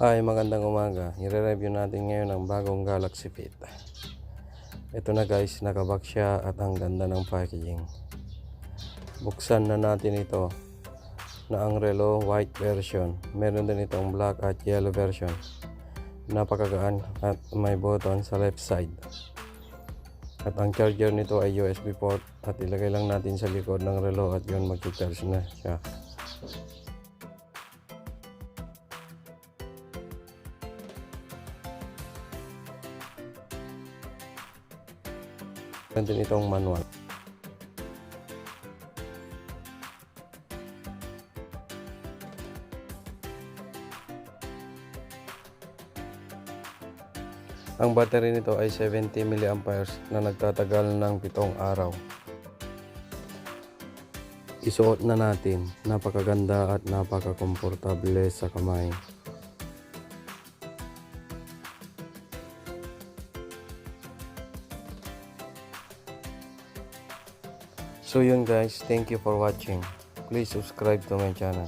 Ay, magandang umaga. I-review natin ngayon ang bagong Galaxy Fit. Ito na guys, nakabox siya at ang ganda ng packaging. Buksan na natin ito na ang relo white version. Meron din itong black at yellow version. Napakagaan at may button sa left side. At ang charger nito ay USB port at ilagay lang natin sa likod ng relo at yun mag-charge na siya. Meron din itong manual. Ang battery nito ay 70 mAh na nagtatagal ng 7 araw. Isuot na natin. Napakaganda at napaka-komportable sa kamay. So yun guys, thank you for watching. Please subscribe to my channel.